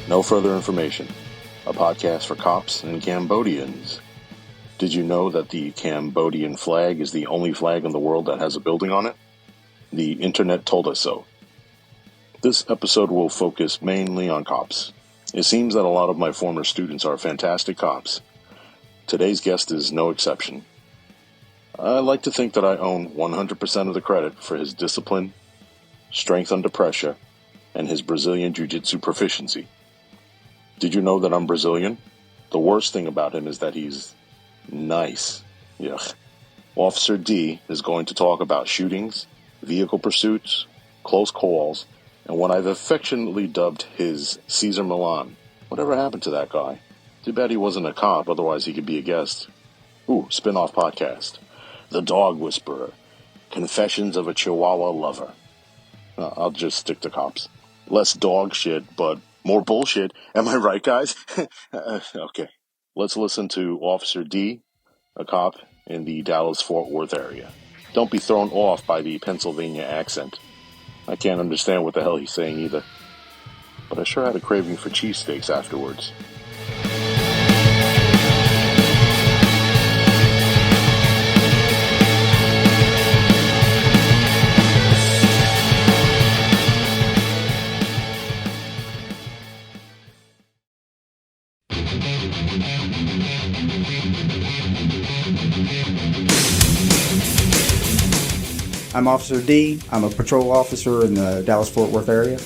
No Further Information, a podcast for cops and Cambodians. Did you know that the Cambodian flag is the only flag in the world that has a building on it? The internet told us so. This episode will focus mainly on cops. It seems that a lot of my former students are fantastic cops. Today's guest is no exception. I like to think that I own 100% of the credit for his discipline, strength under pressure, and his Brazilian jiu-jitsu proficiency. Did you know that I'm Brazilian? The worst thing about him is that he's nice. Yuck. Officer D is going to talk about shootings, vehicle pursuits, close calls, and what I've affectionately dubbed his Caesar Milan. Whatever happened to that guy? Too bad he wasn't a cop, otherwise he could be a guest. Ooh, spin-off podcast. The Dog Whisperer. Confessions of a Chihuahua Lover. I'll just stick to cops. Less dog shit, but more bullshit. Am I right, guys? Okay. Let's listen to Officer D, a cop in the Dallas-Fort Worth area. Don't be thrown off by the Pennsylvania accent. I can't understand what the hell he's saying either. But I sure had a craving for cheesesteaks afterwards. I'm Officer D. I'm a patrol officer in the Dallas-Fort Worth area.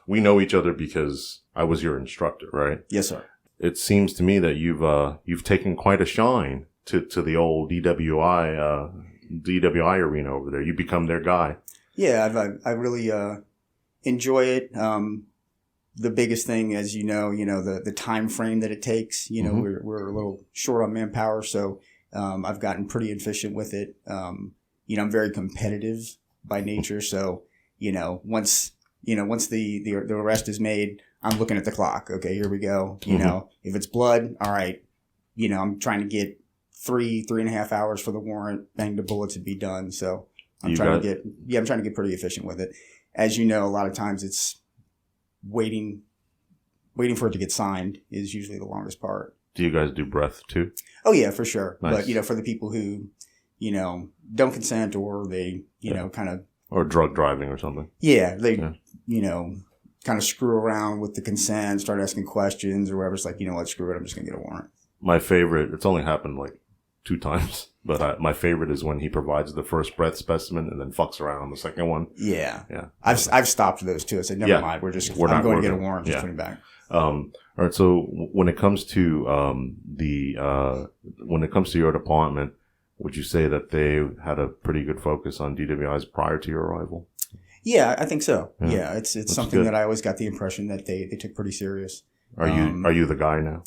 We know each other because I was your instructor, right? Yes, sir. It seems to me that you've taken quite a shine to the old DWI arena over there. You become their guy. Yeah, I really enjoy it. The biggest thing, as you know, the time frame that it takes. We're a little short on manpower, so I've gotten pretty efficient with it. I'm very competitive by nature, so once the arrest is made, I'm looking at the clock. Okay, here we go. If it's blood, all right. I'm trying to get 3.5 hours for the warrant, bang the bullets and be done. So I'm trying to get pretty efficient with it. As you know, a lot of times it's waiting for it to get signed is usually the longest part. Do you guys do breath too? Oh yeah, for sure. Nice. But for the people who, don't consent or they, kind of, or drug driving or something. Yeah, they, kind of screw around with the consent, start asking questions or whatever. It's like, what, screw it, I'm just going to get a warrant. My favorite, it's only happened like 2 times, but my favorite is when he provides the first breath specimen and then fucks around on the second one. Yeah. I've stopped those too. I said, never mind. I'm going to get a warrant. Just put him back. All right. So when it comes to your department, would you say that they had a pretty good focus on DWIs prior to your arrival? Yeah, I think so. Yeah, it's That's something good. that I always got the impression that they took pretty serious. Are you the guy now?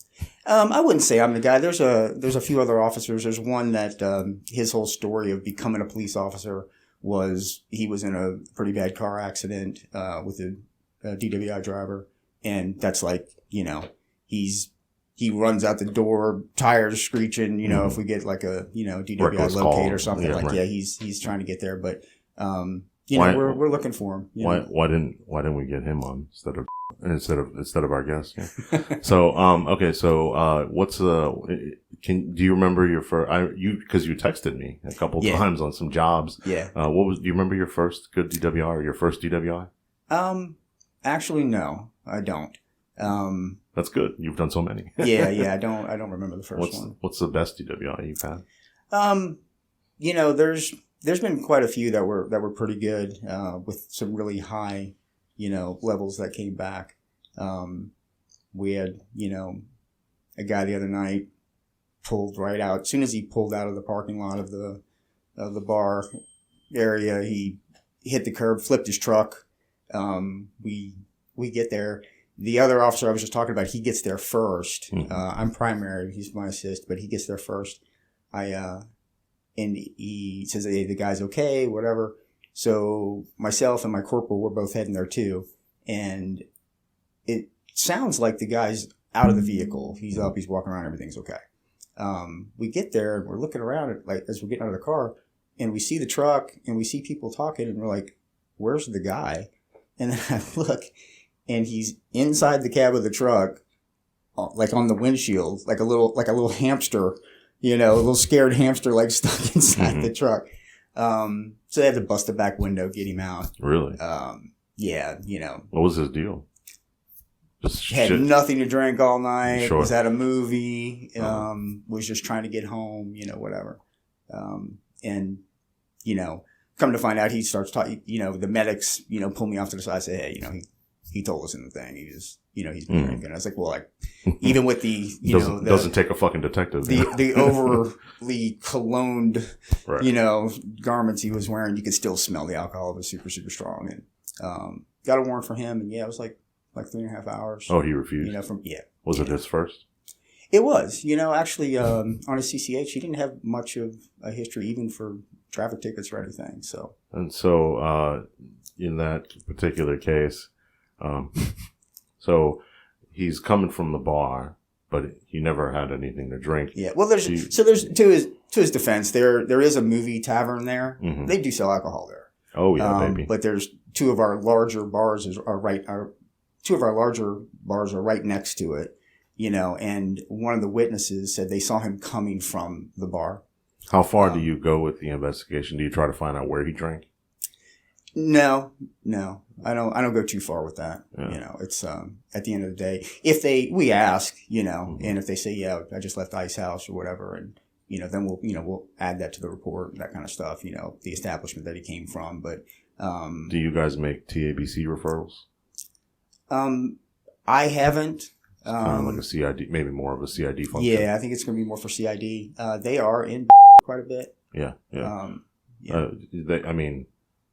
I wouldn't say I'm the guy. There's a few other officers. There's one that his whole story of becoming a police officer was he was in a pretty bad car accident with a DWI driver, and that's like he runs out the door, tires screeching. If we get like a DWI Reckless locate call. or something he's trying to get there, but we're looking for him. Why didn't we get him on instead of our guest? Yeah. So okay. So what's do you remember your first? Because you texted me a couple times on some jobs. Yeah. Do you remember your first good DWI or your first DWI? Actually, no, I don't. That's good. You've done so many. yeah. I don't remember the first one. What's the best DWI you've had? There's been quite a few that were pretty good, with some really high, levels that came back. We had, a guy the other night pulled right out. As soon as he pulled out of the parking lot of the bar area, he hit the curb, flipped his truck. We get there. The other officer I was just talking about, he gets there first. Mm-hmm. I'm primary. He's my assist, but he gets there first. And he says, hey, the guy's okay, whatever. So myself and my corporal were both heading there too. And it sounds like the guy's out of the vehicle. He's up, he's walking around, everything's okay. We get there and we're looking around at, like, as we're getting out of the car, and we see the truck and we see people talking, and we're like, where's the guy? And then I look, and he's inside the cab of the truck, like on the windshield, like a little hamster, a little scared hamster, like stuck inside the truck. So they had to bust the back window, get him out. Really? Yeah, What was his deal? Just had shit. nothing to drink all night. Sure. Was at a movie. Was just trying to get home. Whatever. And come to find out, he starts talking. The medics, pull me off to the side. Say, hey, he told us in the thing. He just, he's been drinking. I was like, well, like, even with the, doesn't take a fucking detective. The overly cologned, right. Garments he was wearing, you could still smell the alcohol. It was super, super strong. And got a warrant for him. And yeah, it was like 3.5 hours. Oh, he refused? Was it his first? It was. Actually, on his CCH, he didn't have much of a history, even for traffic tickets or anything. So. And so, in that particular case, so he's coming from the bar, but he never had anything to drink. Yeah. Well, there's to his defense, there is a movie tavern there. Mm-hmm. They do sell alcohol there. Oh yeah, baby. But there's two of our larger bars are right next to it. And one of the witnesses said they saw him coming from the bar. How far do you go with the investigation? Do you try to find out where he drank? No, I don't go too far with that. Yeah. It's, at the end of the day, we ask, mm-hmm. and if they say, yeah, I just left Ice House or whatever. And, then we'll add that to the report, that kind of stuff, the establishment that he came from. But, do you guys make TABC referrals? I haven't. Kind of like a CID, maybe more of a CID function. Yeah, I think it's going to be more for CID. They are in quite a bit. Yeah.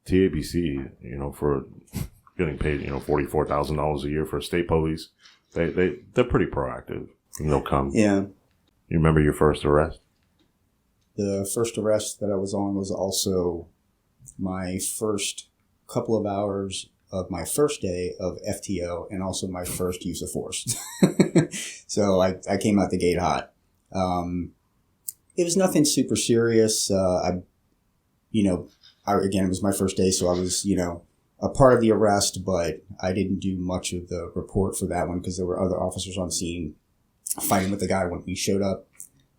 TABC, for getting paid, $44,000 a year for state police, they're pretty proactive. And they'll come. Yeah. You remember your first arrest? The first arrest that I was on was also my first couple of hours of my first day of FTO, and also my first use of force. So I came out the gate hot. It was nothing super serious. Again, it was my first day, so I was, a part of the arrest, but I didn't do much of the report for that one because there were other officers on scene fighting with the guy when we showed up.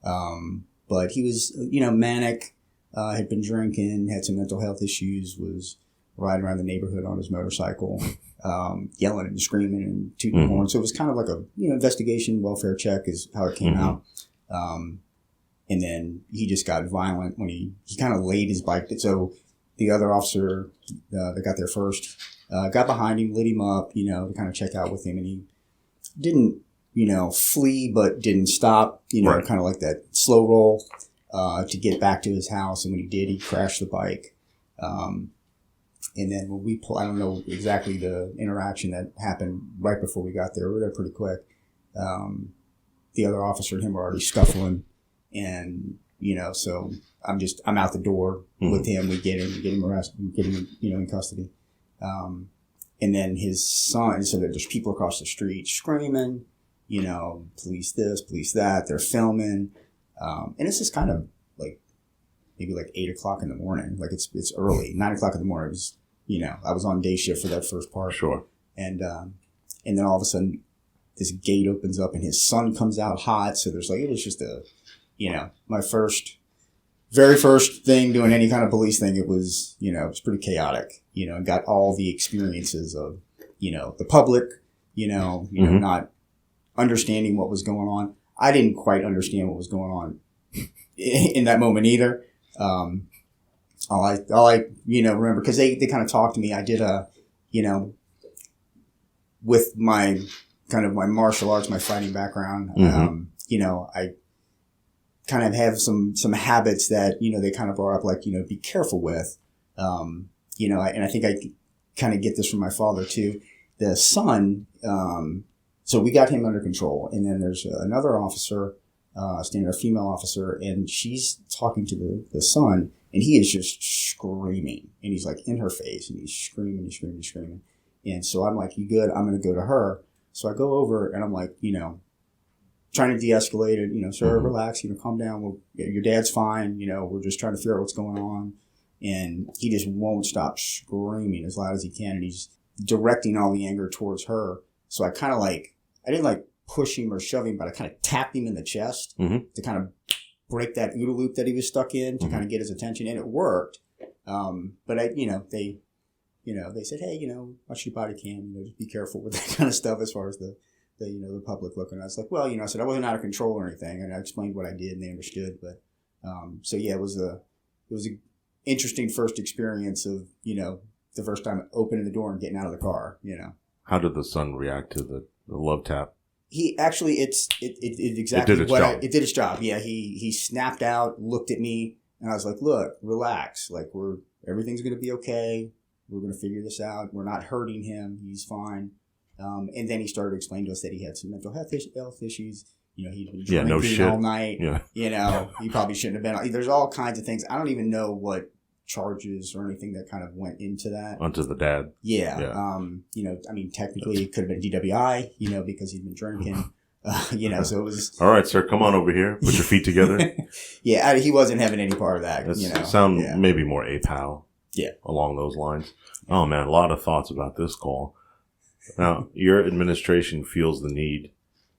But he was, manic, had been drinking, had some mental health issues, was riding around the neighborhood on his motorcycle, yelling and screaming and tooting the horn. So it was kind of like a, investigation, welfare check is how it came out. And then he just got violent when he kind of laid his bike. So the other officer that got there first got behind him, lit him up, to kind of check out with him. And he didn't, flee, but didn't stop, right. Kind of like that slow roll to get back to his house. And when he did, he crashed the bike. And then when we I don't know exactly the interaction that happened right before we got there. We were there pretty quick. The other officer and him were already scuffling. And, so I'm out the door with him. We get him arrested, get him, in custody. And then his son, so there's people across the street screaming, police this, police that. They're filming. And it's just kind of like, maybe like 8:00 in the morning. Like it's early, 9:00 in the morning. It was, I was on day shift for that first part. Sure. And then all of a sudden this gate opens up and his son comes out hot. So there's it was just my very first thing doing any kind of police thing. It was, it was pretty chaotic, and got all the experiences of, the public, not understanding what was going on. I didn't quite understand what was going on in that moment either. All I remember, because they kind of talked to me. I did with my kind of my martial arts, my fighting background, I kind of have some habits that, they kind of brought up, like, be careful with, and I think I kind of get this from my father too. The son, so we got him under control, and then there's another officer, a female officer, and she's talking to the son, and he is just screaming, and he's like in her face, and he's screaming. And so I'm like, you good? I'm going to go to her. So I go over and I'm like, trying to de-escalate it, sir, Mm-hmm. relax, calm down. Your dad's fine. We're just trying to figure out what's going on. And he just won't stop screaming as loud as he can. And he's directing all the anger towards her. So I kind of I didn't push him or shove him, but I kind of tapped him in the chest to kind of break that OODA loop that he was stuck in to kind of get his attention. And it worked. But they said, hey, watch your body cam, just be careful with that kind of stuff as far as the public looking. I was like, well, I said I wasn't out of control or anything. And I explained what I did and they understood. But, so yeah, it was a interesting first experience of, the first time opening the door and getting out of the car, How did the son react to the love tap? He actually, it exactly It did its job. It did its job. Yeah. He snapped out, looked at me, and I was like, look, relax. Everything's going to be okay. We're going to figure this out. We're not hurting him. He's fine. And then he started explaining to us that he had some mental health issues. He'd been drinking all night. Yeah. He probably shouldn't have been. There's all kinds of things. I don't even know what charges or anything that kind of went into that. Onto the dad. Yeah. Technically it could have been DWI, because he'd been drinking. So it was. All right, sir, come on over here. Put your feet together. Yeah, he wasn't having any part of that. Maybe more APAL. Yeah. Along those lines. Oh man, a lot of thoughts about this call. Now, your administration feels the need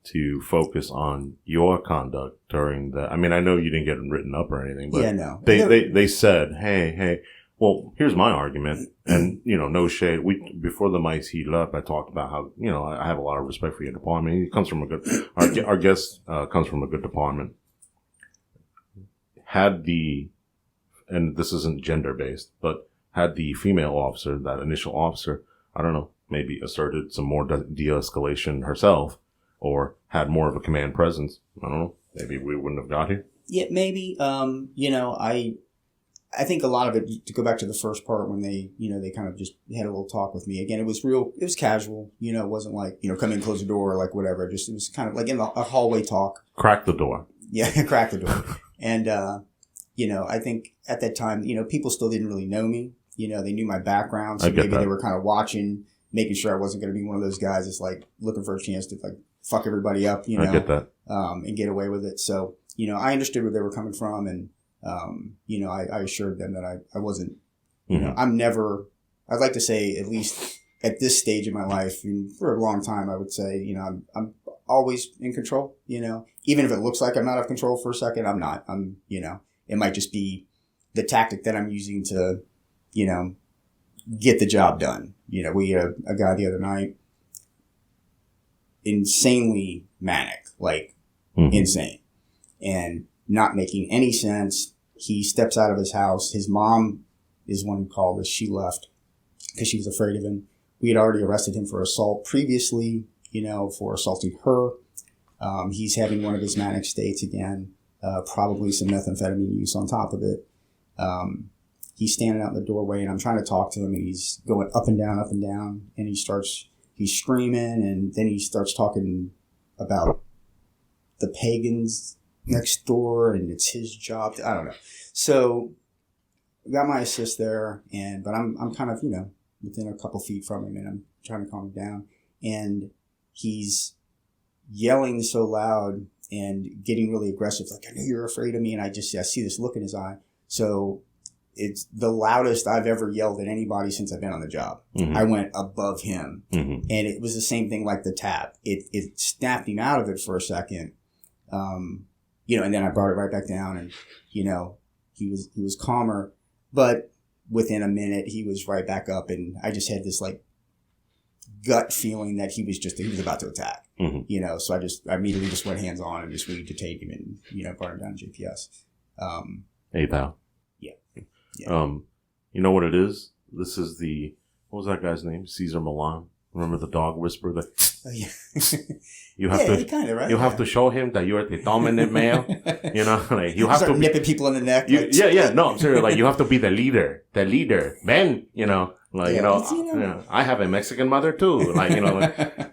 to focus on your conduct during the. I know you didn't get written up or anything, but yeah, no. They said, hey. Well, here's my argument, and no shade. Before the mics heated up, I talked about how I have a lot of respect for your department. He comes from a good. Our guest comes from a good department. And this isn't gender based, but had the female officer, that initial officer, I don't know, maybe asserted some more de-escalation herself, or had more of a command presence. I don't know. Maybe we wouldn't have got here. Yeah, maybe. I think a lot of it, to go back to the first part when they kind of just had a little talk with me. Again, it was casual. It wasn't like, come in, close the door, or whatever. Just, it was kind of like in a hallway talk. Crack the door. Yeah, crack the door. And, I think at that time, people still didn't really know me. They knew my background. So maybe they were kind of watching, making sure I wasn't going to be one of those guys that's looking for a chance to fuck everybody up, I get that. And get away with it. So, I understood where they were coming from, and, I assured them that I wasn't, I'd like to say, at least at this stage of my life, and for a long time, I would say, I'm always in control, even if it looks like I'm not out of control for a second, I'm not. It might just be the tactic that I'm using to, get the job done. We had a guy the other night, insanely manic, insane, and not making any sense. He steps out of his house. His mom is one who called us. She left because she was afraid of him. We had already arrested him for assault previously, for assaulting her. He's having one of his manic states again, probably some methamphetamine use on top of it. He's standing out in the doorway, and I'm trying to talk to him, and he's going up and down, and he's screaming, and then he starts talking about the pagans next door, and it's his job. I don't know. So I got my assist there, but I'm kind of, within a couple feet from him, and I'm trying to calm him down. And he's yelling so loud and getting really aggressive. I know you're afraid of me. And I see this look in his eye. So it's the loudest I've ever yelled at anybody since I've been on the job. Mm-hmm. I went above him. Mm-hmm. And it was the same thing like the tap. It snapped him out of it for a second. And then I brought it right back down, and, he was calmer, but within a minute he was right back up, and I just had this gut feeling that he was about to attack, mm-hmm. So I immediately just went hands on and just waited to take him and, brought him down to GPS. Hey, pal. Yeah. You know what it is? This is what was that guy's name? Caesar Milan. Remember the dog whisperer that? Oh, yeah. You have to show him that you're the dominant male. You have to nipping people in the neck. No, I'm serious. You have to be the leader. Ben. I have a Mexican mother too.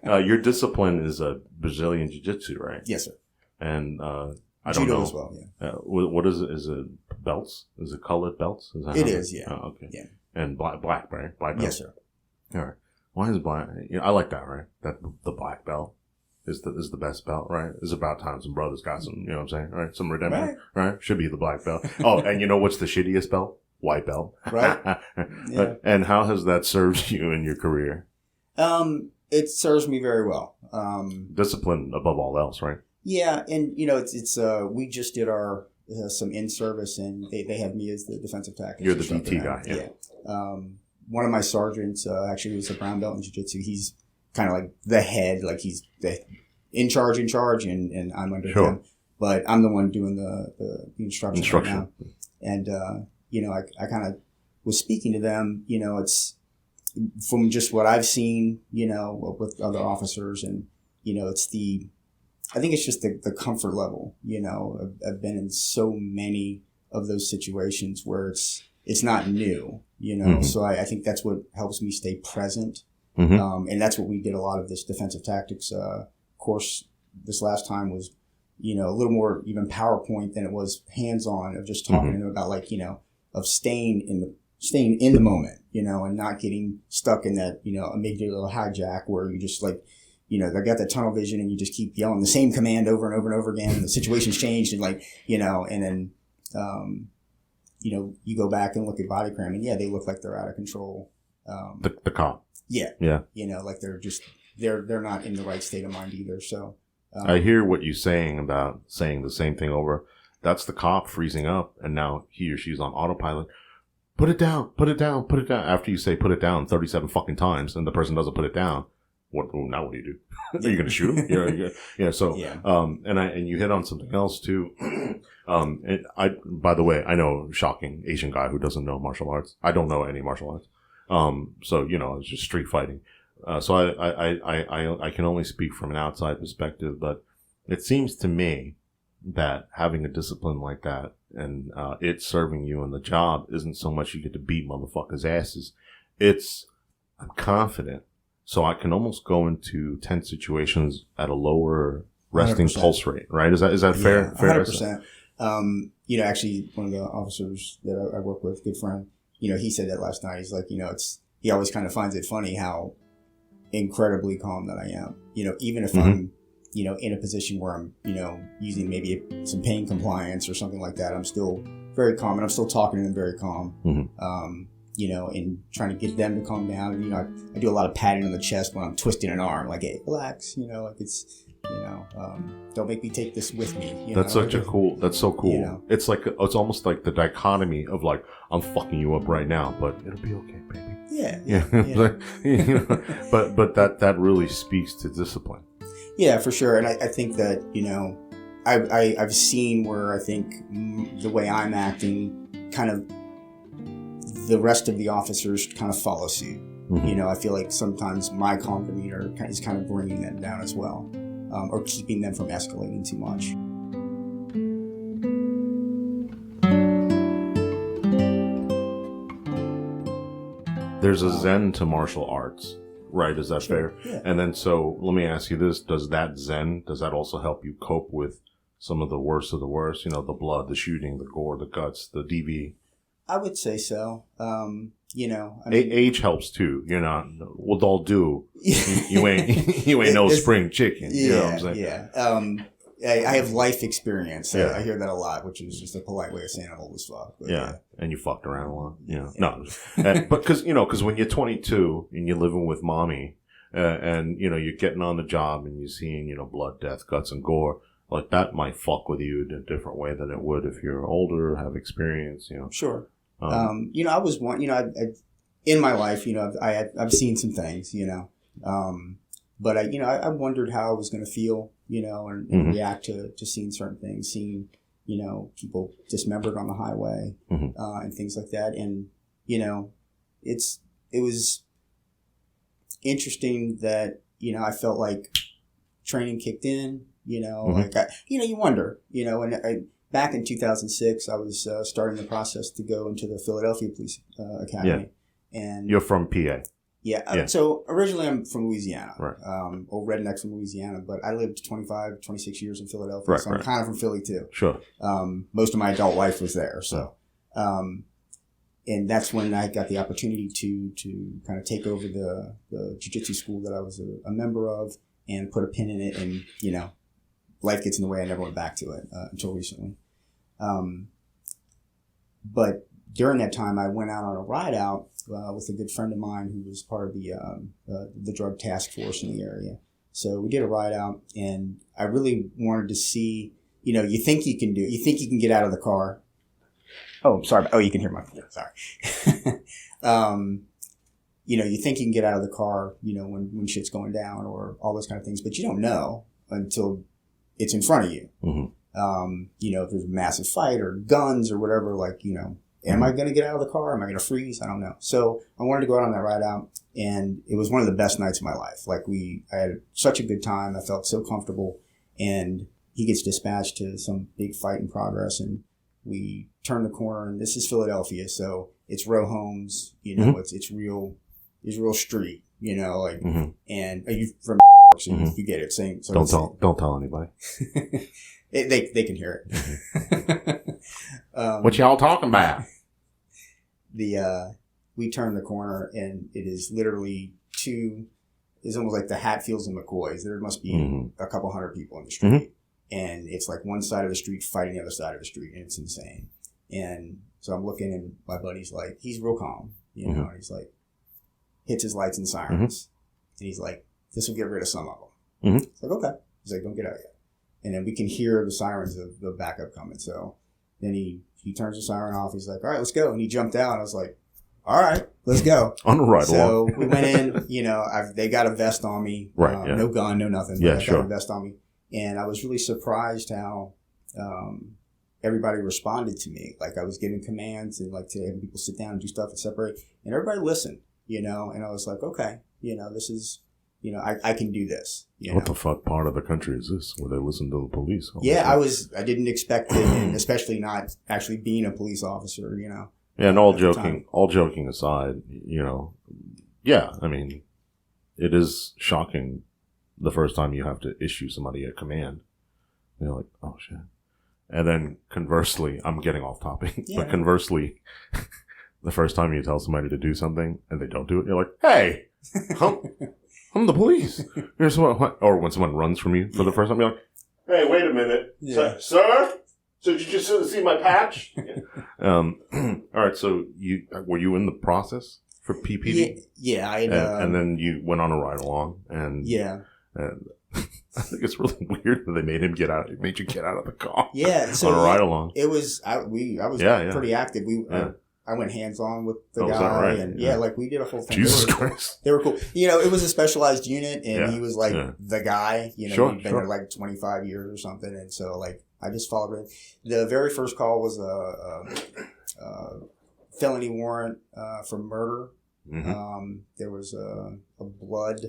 Your discipline is a Brazilian jiu-jitsu, right? Yes, sir. And I don't know. Judo as well. Yeah. What is it? Is it belts? Is it colored belts? It is. Yeah. Oh, okay. Yeah. And black, right? Black belt. Yes, sir. All right. Why is black? I like that, right? The black belt. is the best belt, right? It's about time some brothers got some, you know what I'm saying, right? Some redemption, right? Should be the black belt. Oh, and you know what's the shittiest belt? White belt. Right. Yeah. And how has that served you in your career? It serves me very well. Discipline above all else, right? Yeah, and it's we just did our some in service, and they have me as the defensive tactics. You're the DT guy, yeah. One of my sergeants actually was a brown belt in jiu-jitsu. He's kind of like the head, like he's the in charge, and I'm under him. But I'm the one doing the instruction. Right now. And I kind of was speaking to them. It's from just what I've seen, with other officers, and I think it's just the comfort level. I've been in so many of those situations where it's not new. Mm-hmm. So I think that's what helps me stay present. Mm-hmm. And that's what we did a lot of this defensive tactics course this last time was, a little more even PowerPoint than it was hands-on of just talking to them about of staying in the moment, and not getting stuck in that, amygdala hijack where you just they got that tunnel vision and you just keep yelling the same command over and over and over again and the situation's changed and and then, you go back and look at body cam and they look like they're out of control. The cop. Yeah. Yeah. Like they're not in the right state of mind either. So, I hear what you're saying about saying the same thing over. That's the cop freezing up, and now he or she's on autopilot. Put it down, put it down, put it down. After you say put it down 37 fucking times, and the person doesn't put it down, now what do you do? Are you going to shoot him? Yeah. So, and you hit on something else too. And by the way, I know, shocking Asian guy who doesn't know martial arts. I don't know any martial arts. So it's just street fighting. So I can only speak from an outside perspective, but it seems to me that having a discipline like that and it serving you in the job isn't so much you get to beat motherfuckers' asses. I'm confident, so I can almost go into tense situations at a lower resting 100%. Pulse rate, right? Is that fair? 100%. Actually, one of the officers that I work with, good friend, he said that last night. He's like, he always kind of finds it funny how incredibly calm that I am. Even if I'm, in a position where I'm, using maybe some pain compliance or something like that, I'm still very calm and I'm still talking to them very calm. And trying to get them to calm down. And, I do a lot of patting on the chest when I'm twisting an arm, like, hey, relax, it's, don't make me take this with me. That's so cool. It's like, it's almost like the dichotomy of like, I'm fucking you up right now, but it'll be okay, baby. Yeah. But that really speaks to discipline. Yeah, for sure. And I think that, I've seen where I think the way I'm acting, kind of the rest of the officers kind of follow suit. I feel like sometimes my calm demeanor is kind of bringing them down as well, or keeping them from escalating too much. There's a zen to martial arts, right? Is that fair? Yeah. And then, so let me ask you this. Does that also help you cope with some of the worst of the worst? The blood, the shooting, the gore, the guts, the DV? I would say so. Age helps too. You're not, with all due, you ain't no spring chicken. You know what I'm saying? Yeah. I have life experience. I hear that a lot, which is just a polite way of saying I'm old as fuck. But and you fucked around a lot. No, but because when you're 22 and you're living with mommy, and you're getting on the job and you're seeing blood, death, guts, and gore, like that might fuck with you in a different way than it would if you're older, have experience. Sure. I was one. In my life, I've seen some things. But I wondered how I was going to feel, and react to seeing certain things, seeing, people dismembered on the highway, and things like that. And, it was interesting that, I felt like training kicked in, like, you wonder, and back in 2006, I was starting the process to go into the Philadelphia Police Academy. Yeah. And you're from PA. Yeah. So originally I'm from Louisiana. Right. Old rednecks from Louisiana, but I lived 25, 26 years in Philadelphia. Right, so I'm kind of from Philly too. Sure. Most of my adult life was there. So, and that's when I got the opportunity to kind of take over the jiu-jitsu school that I was a member of and put a pin in it, and life gets in the way. I never went back to it until recently. But during that time, I went out on a ride out with a good friend of mine who was part of the drug task force in the area. So we did a ride out, and I really wanted to see. You think you can get out of the car. Oh, sorry. Oh, you can hear my phone. Sorry. You think you can get out of the car, when shit's going down or all those kind of things, but you don't know until it's in front of you. Mm-hmm. If there's a massive fight or guns or whatever, am I going to get out of the car? Am I going to freeze? I don't know. So I wanted to go out on that ride out, and it was one of the best nights of my life. I had such a good time. I felt so comfortable, and he gets dispatched to some big fight in progress, and we turn the corner, and this is Philadelphia, so it's row homes, mm-hmm. it's real street, mm-hmm. And are you from so mm-hmm. you get it? Same. So don't tell anybody. They can hear it. What y'all talking about? We turn the corner, and it is literally it's almost like the Hatfields and McCoys. There must be mm-hmm. a couple hundred people in the street. Mm-hmm. And it's like one side of the street fighting the other side of the street, and it's insane. And so I'm looking, and my buddy's like, he's real calm, mm-hmm. and he's like, hits his lights and sirens, mm-hmm. and he's like, this will get rid of some of them. Mm-hmm. It's like, okay. He's like, don't get out yet. And then we can hear the sirens of the backup coming. So then he turns the siren off. He's like, all right, let's go. And he jumped out, and I was like, all right, let's go. On the ride along. So we went in, they got a vest on me. Right. Yeah. No gun, no nothing. Yeah, sure. Got a vest on me. And I was really surprised how everybody responded to me. I was giving commands and to have people sit down and do stuff and separate. And everybody listened, and I was like, okay, this is, I can do this. What the fuck part of the country is this where they listen to the police? Yeah, I didn't expect it, and especially not actually being a police officer, Yeah, and all joking aside, yeah, I mean, it is shocking the first time you have to issue somebody a command. You're like, oh shit. And then conversely, I'm getting off topic, but conversely, the first time you tell somebody to do something and they don't do it, you're like, hey, I'm the police. Here's what, or when someone runs from you for the first time, you're like, hey, wait a minute. Yeah. Sir? So did you just see my patch? All right. So were you in the process for PPD? Yeah. And then you went on a ride along, and and I think it's really weird that they made you get out of the car. Yeah, so on a ride along. It was I was pretty active. I went hands on with the guy, right? And we did a whole thing. Jesus Christ, they were cool. It was a specialized unit, and he was the guy. He'd been there 25 years or something, and so I just followed him. The very first call was a felony warrant for murder. Mm-hmm. There was a blood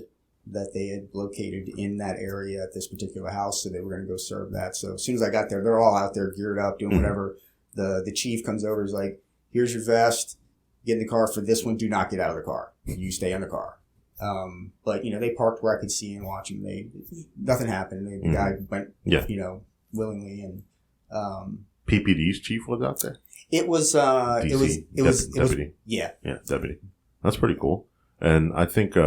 that they had located in that area at this particular house, so they were going to go serve that. So as soon as I got there, they're all out there geared up, doing whatever. The chief comes over, he's like, here's your vest, get in the car. For this one, do not get out of the car. You stay in the car. But they parked where I could see and watch them. Nothing happened. The guy went, willingly. And PPD's chief was out there? It was, DC, it was deputy. Yeah, deputy. That's pretty cool. And I think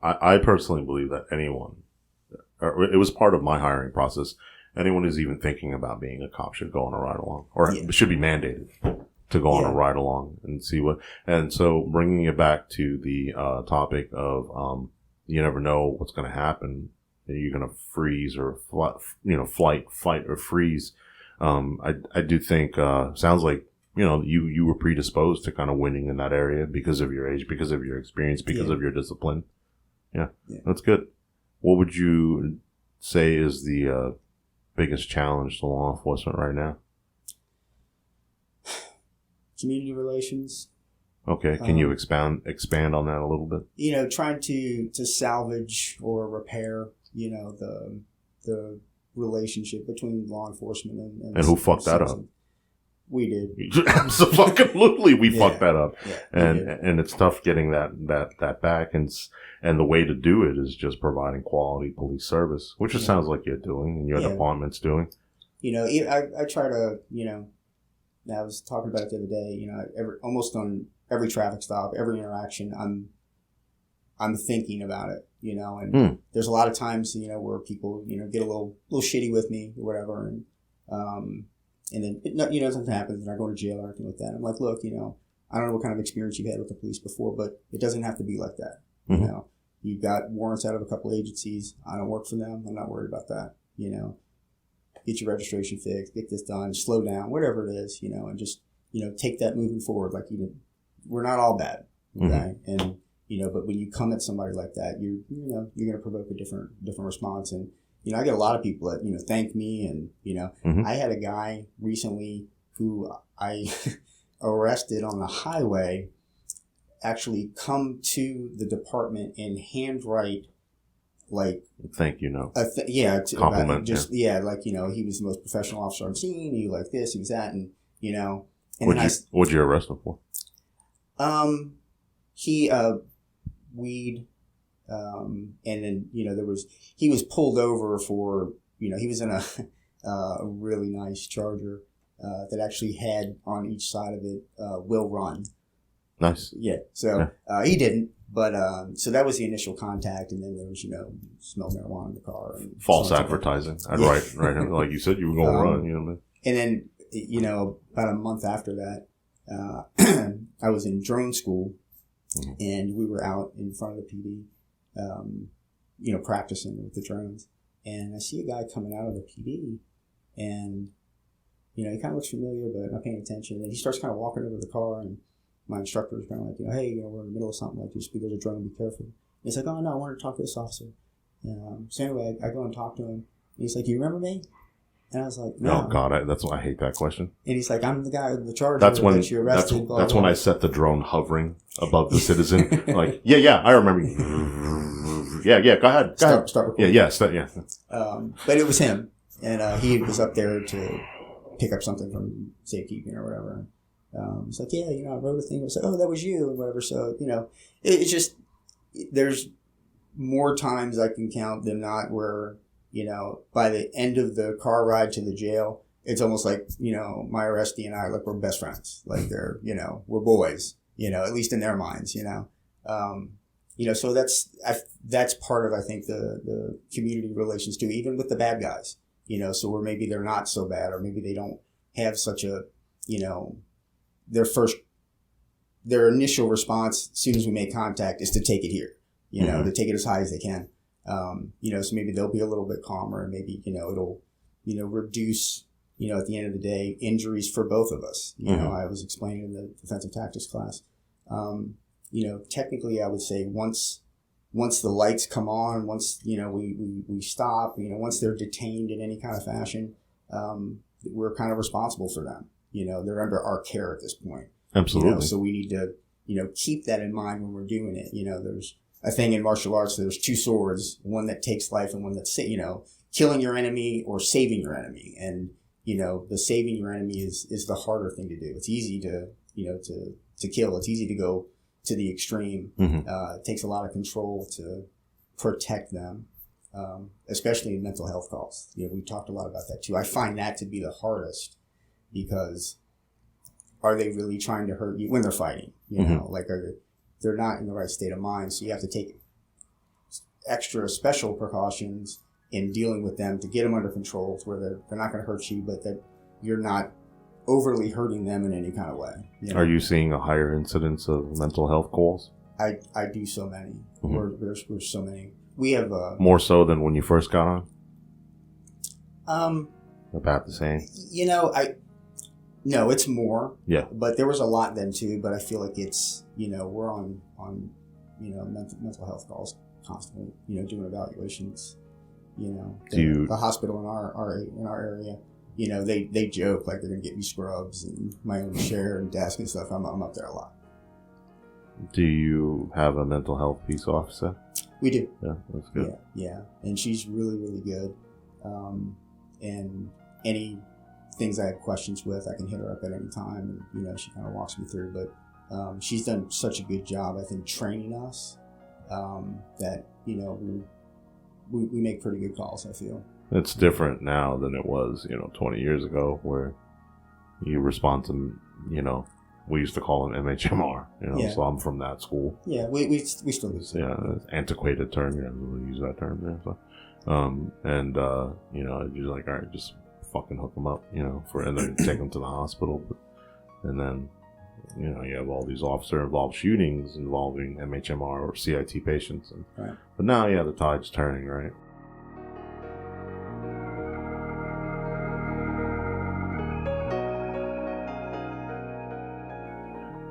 I personally believe that anyone, or it was part of my hiring process, anyone who's even thinking about being a cop should go on a ride along, or should be mandated to go on a ride along and see what. And so bringing it back to the topic of you never know what's going to happen. You're going to freeze or flight, fight, or freeze. I do think sounds like you were predisposed to kind of winning in that area because of your age, because of your experience, because of your discipline. Yeah, that's good. What would you say is the biggest challenge to law enforcement right now? Community relations. Okay, can you expand on that a little bit? Trying to salvage or repair, the relationship between law enforcement and who fucked that up? We did. Absolutely, we fucked that up, yeah, and it's tough getting that back, and the way to do it is just providing quality police service, which it sounds like you're doing, and your department's doing. I try to, I was talking about it the other day. Almost on every traffic stop, every interaction, I'm I'm thinking about it, and there's a lot of times, where people, get a little shitty with me or whatever. And then, something happens and I go to jail or anything like that. I'm like, look, I don't know what kind of experience you've had with the police before, but it doesn't have to be like that. Mm-hmm. You've got warrants out of a couple agencies. I don't work for them. I'm not worried about that. Get your registration fixed, get this done, slow down, whatever it is, and just, take that moving forward. Like, we're not all bad. Okay. Mm-hmm. And, but when you come at somebody like that, you're going to provoke a different response. And, I get a lot of people that, thank me. And, I had a guy recently who I arrested on the highway actually come to the department and handwrite, like, thank you, compliment, he was the most professional officer I've seen. He like this, he was that, and what'd you arrest him for? He weed, and then he was pulled over for he was in a really nice Charger that actually had on each side of it will run. Nice. Yeah. So he didn't. But so that was the initial contact, and then there was smell marijuana in the car. And false advertising. I'd write like you said you were going to run. And then about a month after that, I was in drone school, and we were out in front of the PD, practicing with the drones, and I see a guy coming out of the PD, and he kind of looks familiar, but not paying attention, and he starts kind of walking over the car, and my instructor was kind of like, hey, we're in the middle of something, like, just there's a drone, be careful. And he's like, oh, no, I want to talk to this officer. So anyway, I go and talk to him. And he's like, do you remember me? And I was like, no. Oh, God, that's why I hate that question. And he's like, I'm the guy with the Charger that you arrested. That's when I set the drone hovering above the citizen. Like, yeah, I remember you. Yeah, go ahead. Start recording. Yeah. But it was him. And he was up there to pick up something from safekeeping or whatever. It's like, I wrote a thing. I was like, oh, that was you and whatever. So, it's just, there's more times I can count than not where, by the end of the car ride to the jail, it's almost like, my arrestee and I, like, we're best friends. Like, they're, we're boys, at least in their minds, so that's part of, I think, the community relations too, even with the bad guys, so where maybe they're not so bad, or maybe they don't have such a, their initial response as soon as we make contact is to take it here, to take it as high as they can. So maybe they'll be a little bit calmer, and maybe, it'll, reduce, at the end of the day, injuries for both of us. I was explaining in the defensive tactics class, technically I would say once the lights come on, once, we stop, once they're detained in any kind of fashion, we're kind of responsible for them. They're under our care at this point. Absolutely. So we need to, keep that in mind when we're doing it. There's a thing in martial arts, there's two swords, one that takes life and one that's, killing your enemy or saving your enemy. And, the saving your enemy is the harder thing to do. It's easy to, to kill. It's easy to go to the extreme. It takes a lot of control to protect them, especially in mental health calls. We talked a lot about that too. I find that to be the hardest. Because are they really trying to hurt you when they're fighting? Like they're not in the right state of mind. So you have to take extra special precautions in dealing with them to get them under control to where they're not going to hurt you, but that you're not overly hurting them in any kind of way. Are you seeing a higher incidence of mental health calls? I do so many. We're so many. We have more so than when you first got on? About the same. No, it's more. Yeah. But there was a lot then too. But I feel like it's, we're on mental health calls constantly. Doing evaluations. The hospital in our area. They joke like they're gonna get me scrubs and my own chair and desk and stuff. I'm up there a lot. Do you have a mental health peace officer? We do. Yeah, that's good. Yeah, and she's really, really good. And any things I have questions with, I can hit her up at any time, and she kind of walks me through. But she's done such a good job, I think, training us that we make pretty good calls. I feel it's different now than it was 20 years ago, where you respond to we used to call it MHMR. So I'm from that school. Yeah, we still use it. Yeah, antiquated term. We use that term. Yeah, so. You're like, all right, just fucking hook them up, and then take them to the hospital. And then, you have all these officer-involved shootings involving MHMR or CIT patients. Right. But now, the tide's turning, right?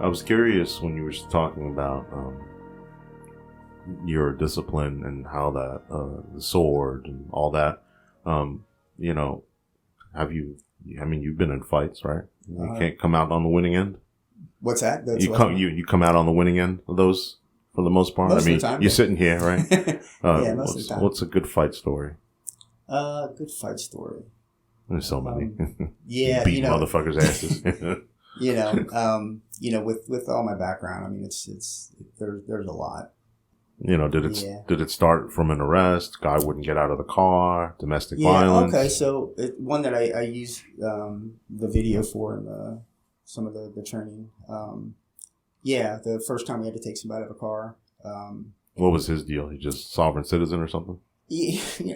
I was curious when you were talking about your discipline and how that the sword and all that. You've been in fights, right? You can't come out on the winning end. What's that? You come out on the winning end of those for the most part. Most of the time, you're sitting here, right? Most of the time. What's a good fight story? Good fight story. There's so many. Beat motherfuckers' asses. With all my background, there's a lot. Did it start from an arrest? Guy wouldn't get out of the car. Domestic violence. Okay. So one that I use the video for in some of the training. The first time we had to take somebody out of a car. What was his deal? He just sovereign citizen or something?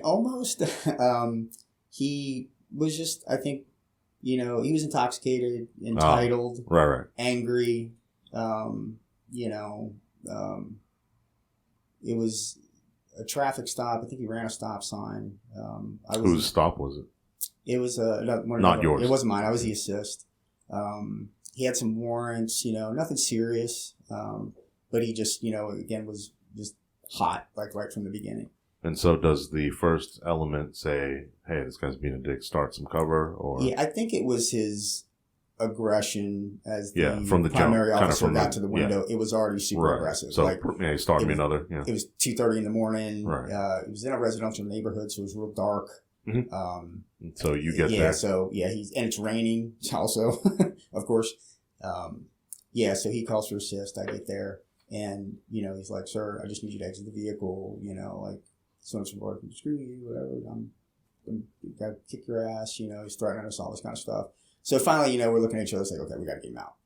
Almost. He was just, I think, he was intoxicated, entitled, right, angry. It was a traffic stop. I think he ran a stop sign. Whose stop was it? It was not yours. It wasn't mine. I was the assist. He had some warrants. Nothing serious. But he just, again, was just hot, like right from the beginning. And so does the first element say, hey, this guy's being a dick, start some cover? Or I think it was his aggression as from the primary jump, officer got to the window. It was already super aggressive. So he started me another. It was 2:30 in the morning. Right. It was in a residential neighborhood, so it was real dark. Mm-hmm. So you get there. So and it's raining also, of course. So he calls for assist. I get there, and he's like, "Sir, I just need you to exit the vehicle." So much more, screw you, whatever. I'm gotta kick your ass. He's threatening us, all this kind of stuff. So finally, we're looking at each other, like, okay, we gotta get him out.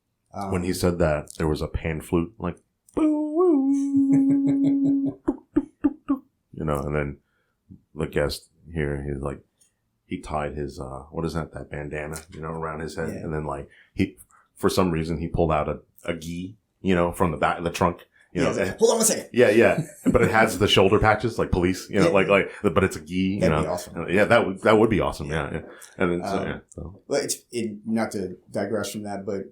When he said that, there was a pan flute, like, boo, and then the guest here, he's like, he tied his, what is that bandana, around his head. And then, like, for some reason, he pulled out a gi, from the back of the trunk. Like, hold on a second. Yeah. But it has the shoulder patches, like police, but it's a gi, That'd be awesome. Yeah, that would be awesome. Yeah. And then, Well, not to digress from that, but,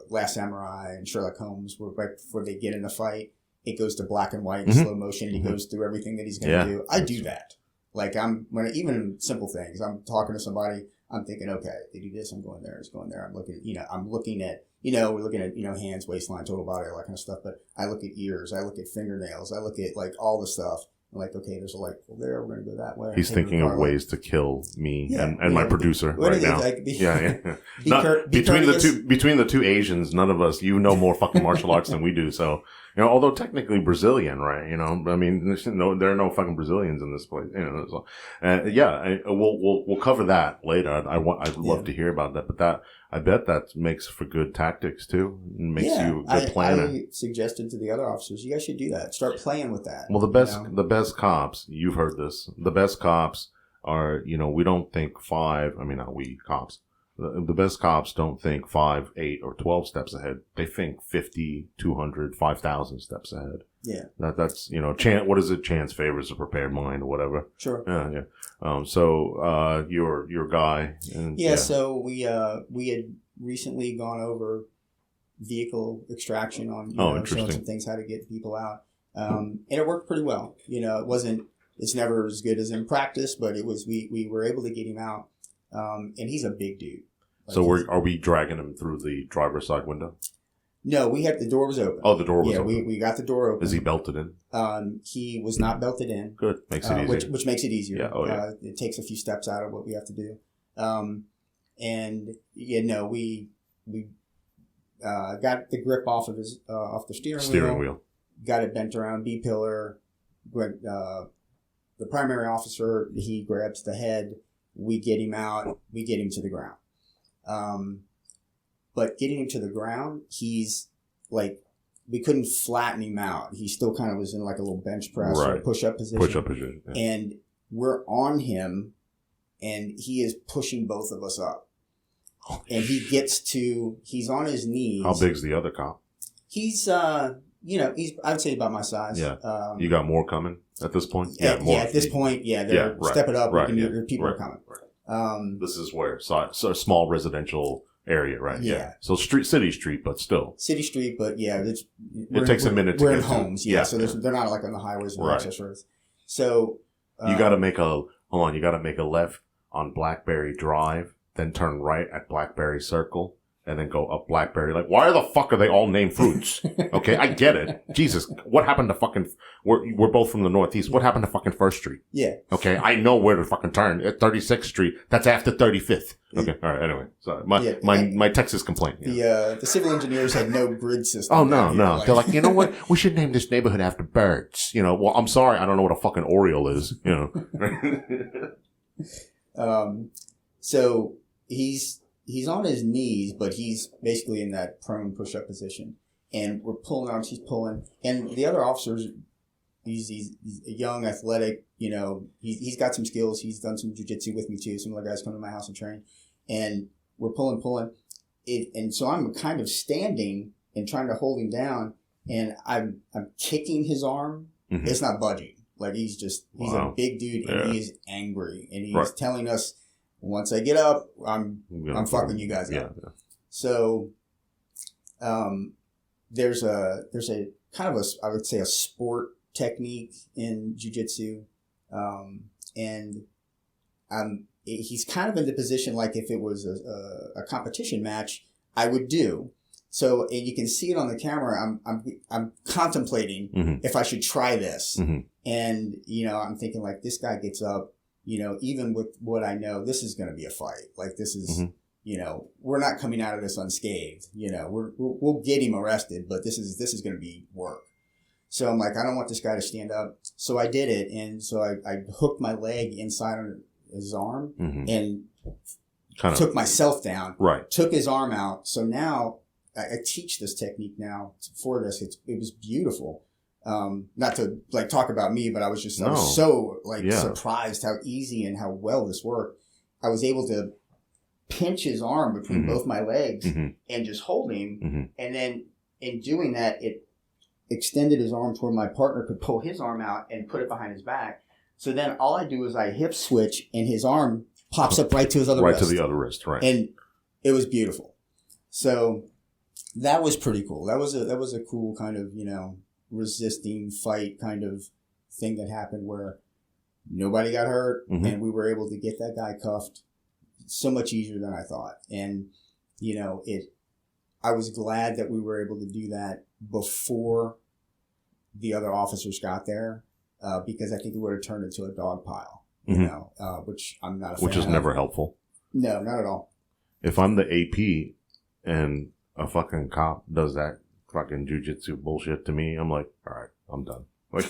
Last Samurai and Sherlock Holmes, where right before they get in the fight, it goes to black and white in slow motion. And he goes through everything that he's going to do. I do that. Like even simple things, I'm talking to somebody, I'm thinking, okay, they do this, I'm going there, it's going there. I'm looking at, we're looking at, hands, waistline, total body, all that kind of stuff. But I look at ears, I look at fingernails, I look at like all the stuff. I'm like, okay, there's a light pole there, we're going to go that way. He's thinking of ways to kill me and my producer right now. Between the two Asians, none of us, more fucking martial arts than we do. So, although technically Brazilian, right? There are no fucking Brazilians in this place. So, we'll cover that later. I'd love to hear about that, but I bet that makes for good tactics too. It makes you a good planner. I suggested to the other officers, you guys should do that. Start playing with that. Well, the best cops, you've heard this. The best cops are, we don't think not we cops. The best cops don't think 5, 8, or 12 steps ahead. They think 50, 200, 5,000 steps ahead. Yeah. That's, what is it? Chance favors a prepared mind or whatever. Sure. Yeah. So, your guy. And, So we had recently gone over vehicle extraction on, showing some things, how to get people out. And it worked pretty well. It's never as good as in practice, but we were able to get him out. And he's a big dude. So are we dragging him through the driver's side window? No, the door was open. Oh, the door was open. Yeah, we got the door open. Is he belted in? He was not belted in. Good. Makes it easier. Which makes it easier. Yeah. Oh, yeah. It takes a few steps out of what we have to do. We got the grip off of off the steering wheel. Got it bent around B-pillar. The primary officer, he grabs the head. We get him out. We get him to the ground. But getting him to the ground, he's like, we couldn't flatten him out. He still kind of was in like a little bench press or push-up position. Push-up position. Yeah. And we're on him, and he is pushing both of us up. And he's on his knees. How big's the other cop? He's, I'd say about my size. Yeah. You got more coming at this point? More. At this point, they're step it up. Right. People are coming. Right. This is where? So a small residential area, right? Yeah. So city street, but still. City street, but it takes a minute to we're get in homes, so they're not like on the highways or access roads. So you got to make a left on Blackberry Drive, then turn right at Blackberry Circle, and then go up Blackberry. Like, why the fuck are they all named fruits? Okay, I get it. Jesus, what happened to fucking? We're both from the Northeast. What happened to fucking First Street? Yeah. Okay, I know where to fucking turn. At 36th Street, that's after 35th. Okay, all right. Anyway, sorry, my Texas complaint. The civil engineers had no grid system. Oh no. They're like, you know what? We should name this neighborhood after birds. Well, I'm sorry, I don't know what a fucking Oriole is. So he's on his knees, but he's basically in that prone push-up position. And we're pulling arms, he's pulling. And the other officers, he's a young, athletic, he's got some skills. He's done some jiu-jitsu with me too. Some other guys come to my house and train. And we're pulling. And so I'm kind of standing and trying to hold him down. And I'm kicking his arm. Mm-hmm. It's not budging. Like he's a big dude and he's angry. And he's telling us, once I get up, I'm fucking you guys up. Yeah. So, there's a kind of I would say a sport technique in jiu-jitsu. And he's kind of in the position like if it was a competition match, I would do. So, and you can see it on the camera. I'm contemplating if I should try this. Mm-hmm. And, I'm thinking like this guy gets up. Even with what I know, this is going to be a fight. Like this is, we're not coming out of this unscathed. We'll get him arrested, but this is going to be work. So I'm like, I don't want this guy to stand up. So I did it. And so I hooked my leg inside on his arm and took myself down, took his arm out. So now I teach this technique now for this. It was beautiful. Not to like talk about me, but I was so surprised how easy and how well this worked. I was able to pinch his arm between both my legs and just hold him. Mm-hmm. And then in doing that, it extended his arm toward my partner could pull his arm out and put it behind his back. So then all I do is I hip switch and his arm pops up right to his other wrist. Right to the other wrist, right. And it was beautiful. So that was pretty cool. That was a cool kind of, resisting fight kind of thing that happened where nobody got hurt and we were able to get that guy cuffed so much easier than I thought. And, I was glad that we were able to do that before the other officers got there, because I think it would have turned into a dog pile, which I'm not a fan Which is never helpful. No, not at all. If I'm the AP and a fucking cop does that fucking jujitsu bullshit to me, I'm like, all right, I'm done. Like,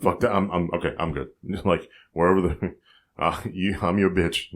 fuck that. I'm okay. I'm good. Like wherever I'm your bitch.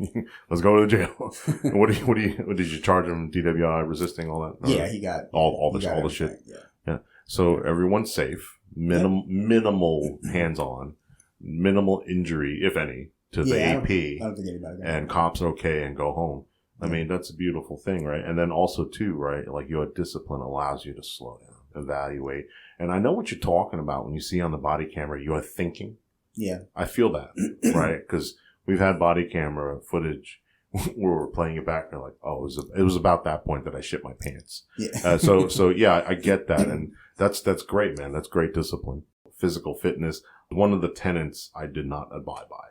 Let's go to the jail. What did you charge him? DWI, resisting, all that? Yeah, he got all the shit. Yeah. So everyone's safe. Minimal hands-on, minimal injury, if any, to the AP. I don't think anybody got and cops are okay and go home. I mean, that's a beautiful thing, right? And then also too, right? Like your discipline allows you to slow down, evaluate. And I know what you're talking about when you see on the body camera, you're thinking. Yeah. I feel that, right? Because we've had body camera footage where we're playing it back and they're like, oh, it was about that point that I shit my pants. Yeah. So yeah, I get that. And that's great, man. That's great discipline. Physical fitness. One of the tenets I did not abide by.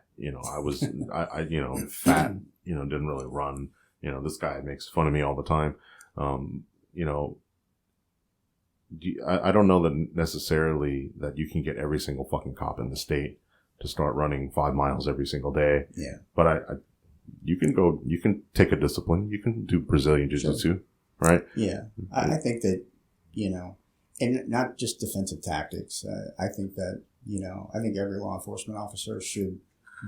I was, I fat, didn't really run. This guy makes fun of me all the time. I don't know that necessarily that you can get every single fucking cop in the state to start running 5 miles every single day. Yeah. But you can take a discipline. You can do Brazilian Jiu-Jitsu, right? Yeah. I think that, and not just defensive tactics. I think that, I think every law enforcement officer should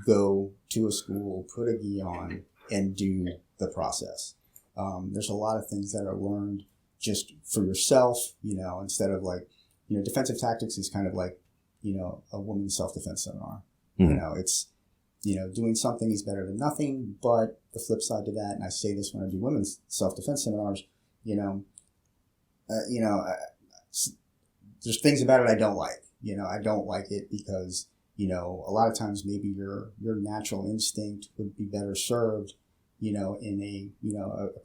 go to a school, put a gi on, and do the process. There's a lot of things that are learned just for yourself, instead of like, defensive tactics is kind of like, a woman's self-defense seminar. It's, doing something is better than nothing, but the flip side to that, and I say this when I do women's self-defense seminars, there's things about it I don't like. I don't like it because, a lot of times maybe your natural instinct would be better served, in a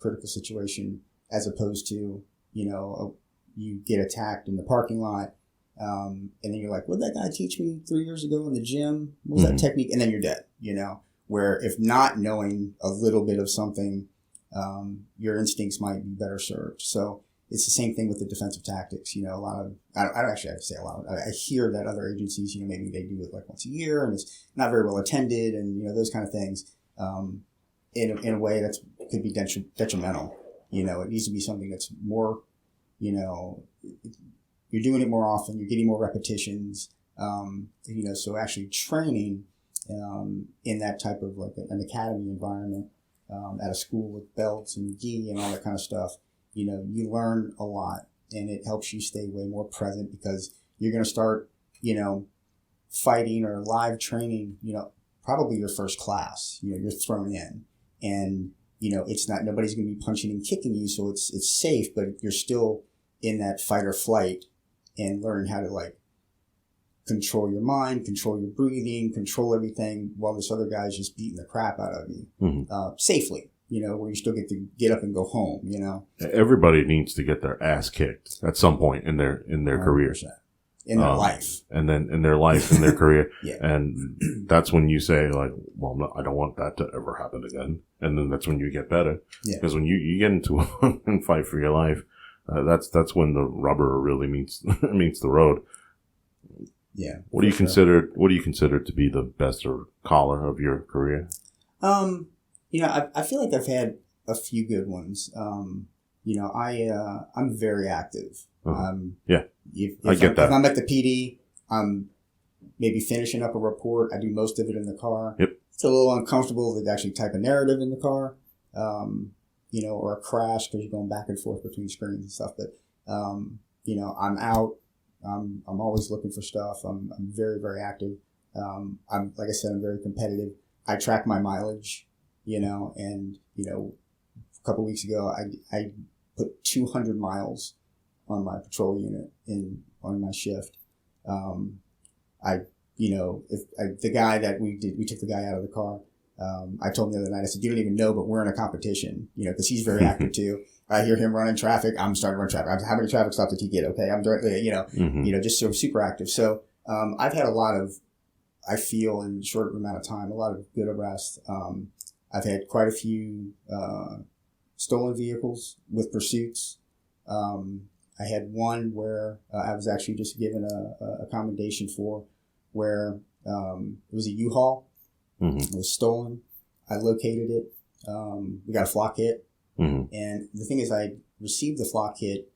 critical situation, as opposed to, you get attacked in the parking lot. And then you're like, what did that guy teach me 3 years ago in the gym? What was that technique? And then you're dead, where if not knowing a little bit of something, your instincts might be better served. So it's the same thing with the defensive tactics. A lot of, I don't actually have to say a lot. I hear that other agencies, maybe they do it like once a year and it's not very well attended and, those kind of things, in a way that could be detrimental. It needs to be something that's more, you're doing it more often, you're getting more repetitions, so actually training, in that type of like an academy environment, at a school with belts and gi and all that kind of stuff, you learn a lot and it helps you stay way more present because you're going to start, fighting or live training, probably your first class, you're thrown in and, it's not, nobody's going to be punching and kicking you. So it's safe, but you're still in that fight or flight and learn how to like control your mind, control your breathing, control everything while this other guy's just beating the crap out of you, safely, where you still get to get up and go home, Everybody needs to get their ass kicked at some point in their career. In their life. And then in their life, in their career. Yeah. And that's when you say like, well, no, I don't want that to ever happen again. And then that's when you get better. Because when you get into a fight for your life, that's when the rubber really meets the road. Yeah. What do you consider? What do you consider to be the best or collar of your career? I feel like I've had a few good ones. I'm very active. I get that. If I'm at the PD, I'm maybe finishing up a report. I do most of it in the car. Yep. It's a little uncomfortable to actually type a narrative in the car, or a crash because you're going back and forth between screens and stuff. But, I'm out. I'm always looking for stuff. I'm very, very active. Like I said, I'm very competitive. I track my mileage, and, a couple of weeks ago, I put 200 miles on my patrol unit on my shift. The guy that we took the guy out of the car. I told him the other night, I said, you don't even know, but we're in a competition, cause he's very active too. I hear him running traffic. I'm starting to run traffic. How many traffic stops did he get? Okay. I'm directly, just sort of super active. So, I've had a lot of, I feel in a short amount of time, a lot of good arrests. I've had quite a few, stolen vehicles with pursuits. I had one where I was actually just given a commendation for where it was a U-Haul. It was stolen. I located it. We got a flock hit. And the thing is, I received the flock hit,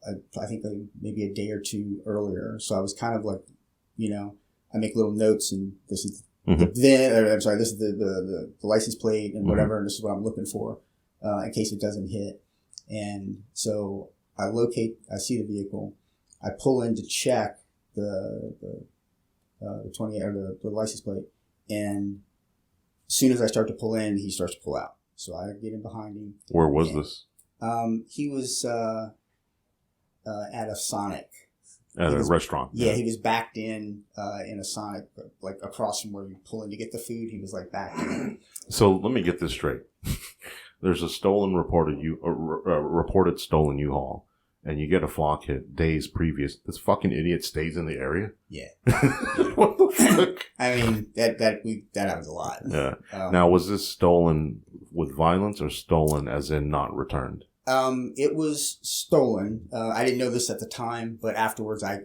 I think maybe a day or two earlier. So I was kind of like, I make little notes and this is this is the license plate and whatever, and this is what I'm looking for in case it doesn't hit. And so I see the vehicle, I pull in to check the 28 or the license plate, and as soon as I start to pull in, he starts to pull out. So I get in behind him. Where was this? He was at a Sonic. At a restaurant. Yeah, he was backed in a Sonic, like across from where you pull in to get the food. He was like backed in. So let me get this straight. There's a reported stolen U-Haul, and you get a flock hit days previous. This fucking idiot stays in the area. Yeah. What the fuck? I mean, that happens a lot. Yeah. Now, was this stolen with violence or stolen as in not returned? It was stolen. I didn't know this at the time, but afterwards, I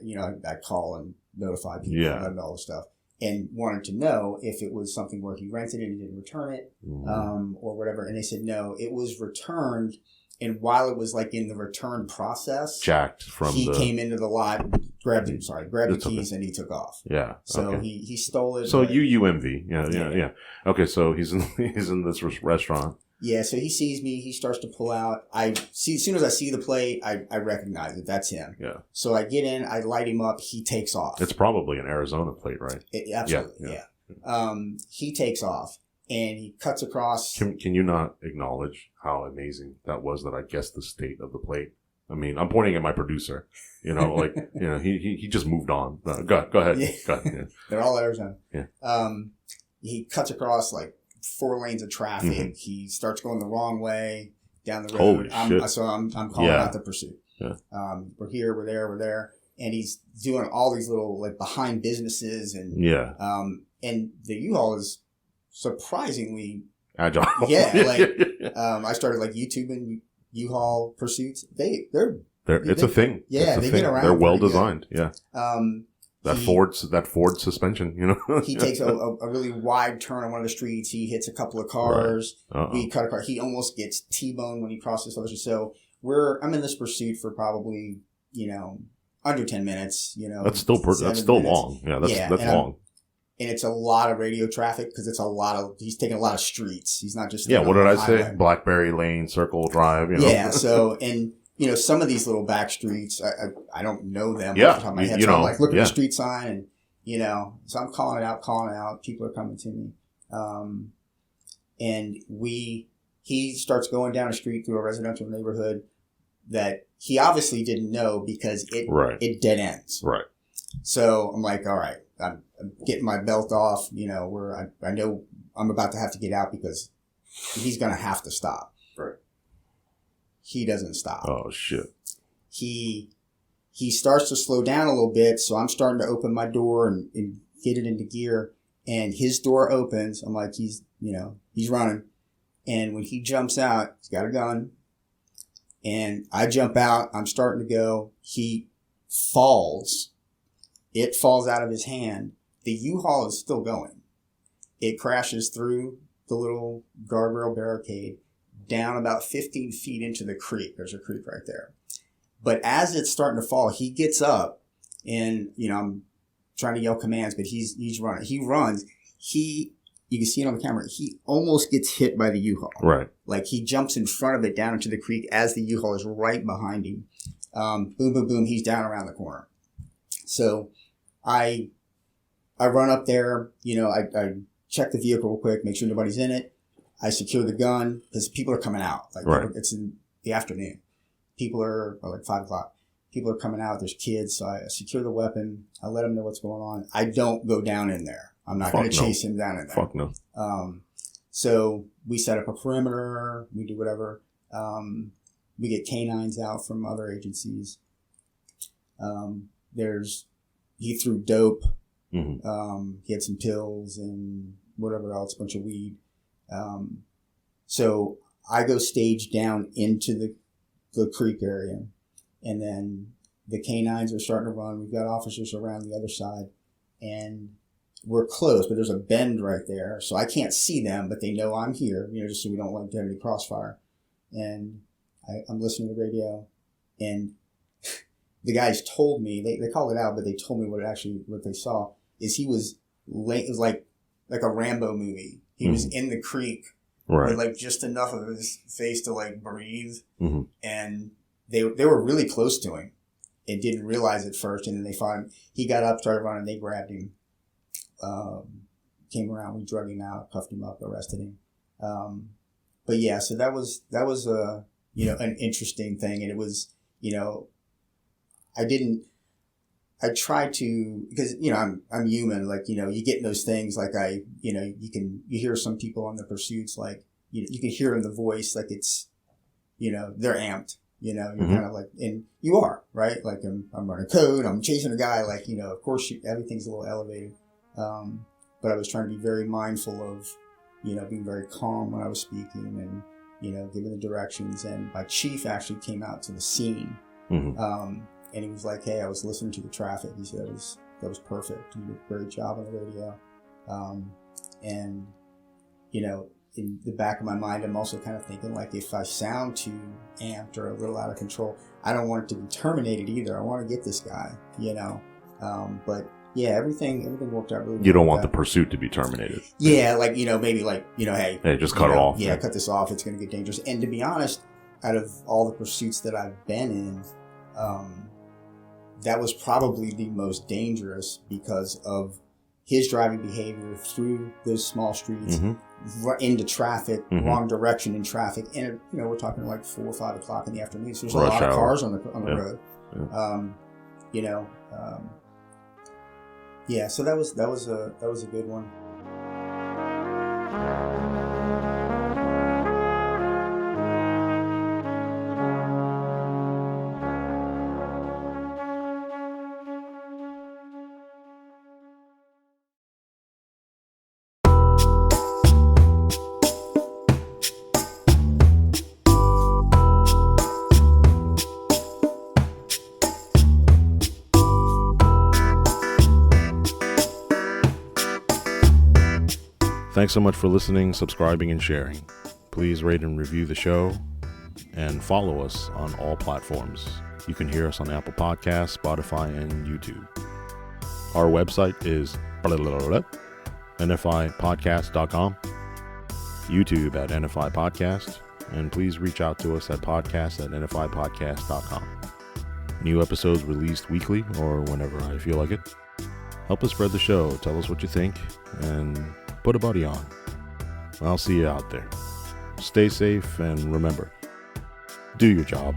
call and notify people and all this stuff, and wanted to know if it was something where he rented it and didn't return it, or whatever. And they said no, it was returned. And while it was like in the return process, jacked from he came into the lot, grabbed the keys, and he took off. Yeah. So he stole it. So UUMV. Yeah. Okay. So he's in this restaurant. Yeah, so he sees me. He starts to pull out. As soon as I see the plate, I recognize it. That's him. Yeah. So I get in. I light him up. He takes off. It's probably an Arizona plate, right? Absolutely, yeah. He takes off, and he cuts across. Can you not acknowledge how amazing that was that I guessed the state of the plate? I mean, I'm pointing at my producer. He just moved on. Go ahead. Yeah. Go ahead. Yeah. They're all Arizona. Yeah. He cuts across like 4 lanes of traffic. Mm-hmm. He starts going the wrong way down the road. Holy shit. So I'm calling out the pursuit. Yeah. We're here, we're there. And he's doing all these little like behind businesses and and the U-Haul is surprisingly agile. Yeah. Like I started like YouTubing U-Haul pursuits. It's a thing. Yeah, they get around. They're well designed. Yeah. That Ford suspension, He takes a really wide turn on one of the streets. He hits a couple of cars. Right. We cut a car. He almost gets T-boned when he crosses the So I'm in this pursuit for probably, under 10 minutes, That's still long. Yeah, that's long. And it's a lot of radio traffic because he's taking a lot of streets. He's not just. Yeah, what did I say? Blackberry Lane, Circle Drive, Yeah, so, and, some of these little back streets, I don't know them off the top of my head. So I'm like, look at the street sign and, so I'm calling it out. People are coming to me. And he starts going down a street through a residential neighborhood that he obviously didn't know because it dead ends. Right. So I'm like, all right, I'm getting my belt off, where I know I'm about to have to get out because he's going to have to stop. Right. He doesn't stop. Oh, shit. He starts to slow down a little bit, so I'm starting to open my door and get it into gear. And his door opens. I'm like, he's running. And when he jumps out, he's got a gun. And I jump out. I'm starting to go. He falls. It falls out of his hand. The U-Haul is still going. It crashes through the little guardrail barricade down about 15 feet into the creek. There's a creek right there. But as it's starting to fall, he gets up and, I'm trying to yell commands, but he's running. He runs. You can see it on the camera. He almost gets hit by the U-Haul. Right. Like he jumps in front of it down into the creek as the U-Haul is right behind him. Boom, boom, boom. He's down around the corner. So I run up there, I check the vehicle real quick, make sure nobody's in it. I secure the gun because people are coming out. Like it's in the afternoon. People are like 5 o'clock. People are coming out. There's kids. So I secure the weapon. I let them know what's going on. I don't go down in there. I'm not going to chase him down in there. Fuck no. So we set up a perimeter. We do whatever. We get canines out from other agencies. He threw dope. Mm-hmm. He had some pills and whatever else, a bunch of weed. So I go stage down into the creek area, and then the canines are starting to run. We've got officers around the other side, and we're close, but there's a bend right there, so I can't see them, but they know I'm here, just so we don't have any crossfire. And I'm listening to the radio, and the guys told me, they called it out, but they told me what they saw is he was late. It was like a Rambo movie. He was in the creek with like just enough of his face to like breathe. Mm-hmm. And they were really close to him and didn't realize it first. And then they found him. He got up, started running. They grabbed him, came around. We drug him out, cuffed him up, arrested him. But yeah, so that was an interesting thing. And it was, I tried to, because, I'm human, like, you get in those things, like you hear some people on the pursuits, like, you can hear in the voice, like it's, they're amped, you're kind of like, and you are, right? Like I'm running code, I'm chasing a guy, like, of course everything's a little elevated. But I was trying to be very mindful of, being very calm when I was speaking and, giving the directions. And my chief actually came out to the scene. Mm-hmm. And he was like, hey, I was listening to the traffic. He said that was perfect. You did a great job on the radio. And, in the back of my mind, I'm also kind of thinking, like, if I sound too amped or a little out of control, I don't want it to be terminated either. I want to get this guy, But Yeah, everything worked out really well. You don't want the pursuit to be terminated. Yeah, like, maybe like, hey, just cut it off. Yeah, cut this off. It's going to get dangerous. And to be honest, out of all the pursuits that I've been in, that was probably the most dangerous because of his driving behavior through those small streets, into traffic, wrong direction in traffic. And, we're talking like 4 or 5 o'clock in the afternoon. So there's a lot of cars on the road. Yeah. Yeah, so that was a good one. Thanks so much for listening, subscribing, and sharing. Please rate and review the show and follow us on all platforms. You can hear us on Apple Podcasts, Spotify, and YouTube. Our website is nfipodcast.com, YouTube at NFI Podcast, and please reach out to us at podcast@nfipodcast.com. New episodes released weekly or whenever I feel like it. Help us spread the show, tell us what you think, and put a buddy on. I'll see you out there. Stay safe and remember, do your job.